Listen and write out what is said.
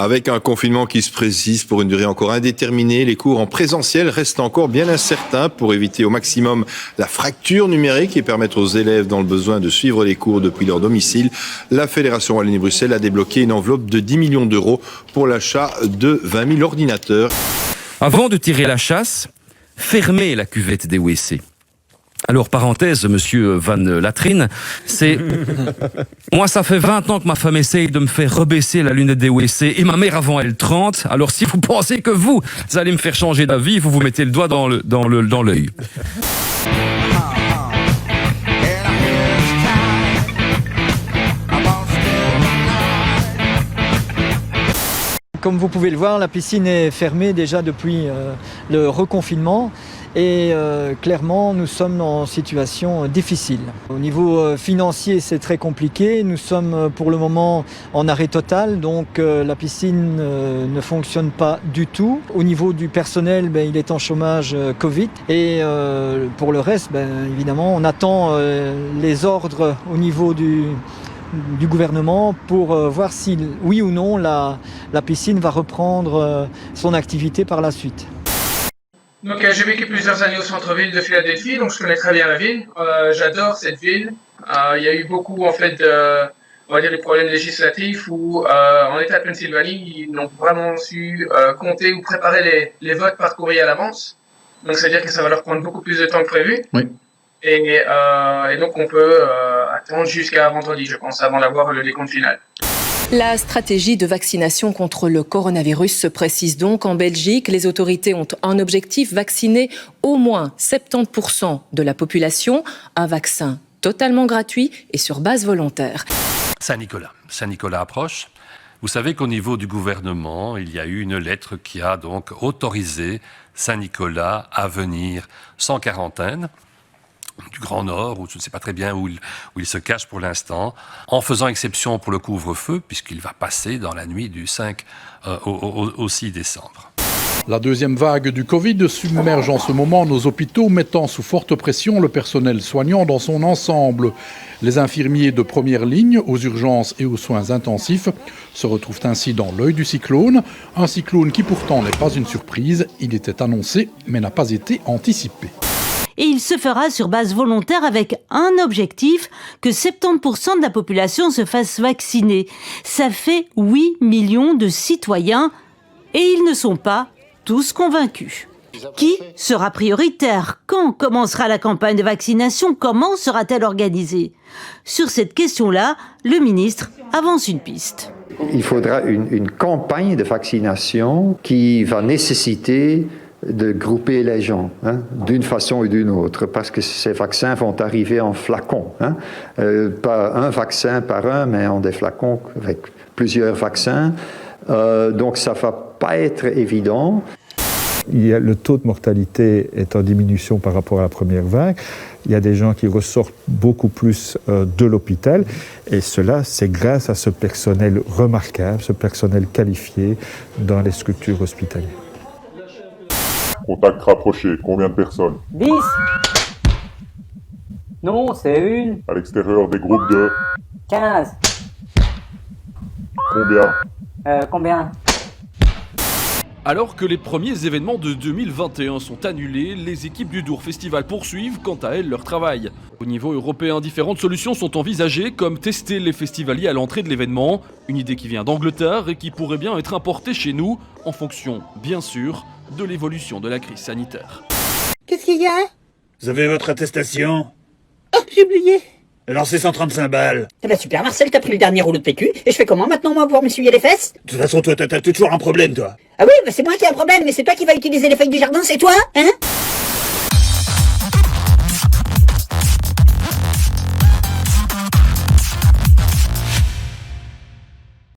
Avec un confinement qui se précise pour une durée encore indéterminée, les cours en présentiel restent encore bien incertains pour éviter au maximum la fracture numérique et permettre aux élèves dans le besoin de suivre les cours depuis leur domicile. La Fédération Wallonie-Bruxelles a débloqué une enveloppe de 10 millions d'euros pour l'achat de 20 000 ordinateurs. Avant de tirer la chasse, fermez la cuvette des WC. Alors, parenthèse, monsieur Van Latrine, c'est... Moi, ça fait 20 ans que ma femme essaye de me faire rebaisser la lunette des WC et ma mère avant elle 30. Alors, si vous pensez que vous allez me faire changer d'avis, vous mettez le doigt dans l'œil. Comme vous pouvez le voir, la piscine est fermée déjà depuis le reconfinement. Et clairement, nous sommes en situation difficile. Au niveau financier, c'est très compliqué. Nous sommes pour le moment en arrêt total, donc la piscine ne fonctionne pas du tout. Au niveau du personnel, il est en chômage Covid. Et pour le reste, évidemment, on attend les ordres au niveau du gouvernement pour voir si, oui ou non, la piscine va reprendre son activité par la suite. Donc j'ai vécu plusieurs années au centre-ville de Philadelphie, donc je connais très bien la ville. J'adore cette ville. Il y a eu beaucoup en fait on va dire des problèmes législatifs où en État de Pennsylvanie, ils n'ont vraiment su compter ou préparer les votes par courrier à l'avance. Donc c'est-à-dire que ça va leur prendre beaucoup plus de temps que prévu. Oui. Et donc on peut attendre jusqu'à vendredi, je pense, avant d'avoir le décompte final. La stratégie de vaccination contre le coronavirus se précise donc en Belgique. Les autorités ont un objectif, vacciner au moins 70% de la population. Un vaccin totalement gratuit et sur base volontaire. Saint-Nicolas approche. Vous savez qu'au niveau du gouvernement, il y a eu une lettre qui a donc autorisé Saint-Nicolas à venir sans quarantaine du Grand Nord, ou je ne sais pas très bien où il se cache pour l'instant, en faisant exception pour le couvre-feu, puisqu'il va passer dans la nuit du 5 au 6 décembre. La deuxième vague du Covid submerge en ce moment nos hôpitaux, mettant sous forte pression le personnel soignant dans son ensemble. Les infirmiers de première ligne, aux urgences et aux soins intensifs, se retrouvent ainsi dans l'œil du cyclone. Un cyclone qui pourtant n'est pas une surprise, il était annoncé mais n'a pas été anticipé. Et il se fera sur base volontaire avec un objectif, que 70% de la population se fasse vacciner. Ça fait 8 millions de citoyens et ils ne sont pas tous convaincus. Qui sera prioritaire? Quand commencera la campagne de vaccination? Comment sera-t-elle organisée? Sur cette question-là, le ministre avance une piste. Il faudra une campagne de vaccination qui va nécessiter de grouper les gens, d'une façon ou d'une autre, parce que ces vaccins vont arriver en flacons. Pas un vaccin par un, mais en des flacons avec plusieurs vaccins. Donc ça ne va pas être évident. Le taux de mortalité est en diminution par rapport à la première vague. Il y a des gens qui ressortent beaucoup plus de l'hôpital. Et cela, c'est grâce à ce personnel remarquable, ce personnel qualifié dans les structures hospitalières. Contact rapproché, combien de personnes? 10. Non, c'est une. À l'extérieur des groupes de 15. Combien? Combien? Alors que les premiers événements de 2021 sont annulés, les équipes du Dour Festival poursuivent quant à elles leur travail. Au niveau européen, différentes solutions sont envisagées, comme tester les festivaliers à l'entrée de l'événement, une idée qui vient d'Angleterre et qui pourrait bien être importée chez nous, en fonction, bien sûr, de l'évolution de la crise sanitaire. Qu'est-ce qu'il y a? Vous avez votre attestation? Oh, j'ai oublié. Alors c'est 135 balles. Eh ben super Marcel, t'as pris le dernier rouleau de PQ, et je fais comment maintenant moi pour m'essuyer les fesses? De toute façon toi t'as toujours un problème toi. Ah oui, c'est moi qui ai un problème, mais c'est toi qui vas utiliser les feuilles du jardin, c'est toi, hein?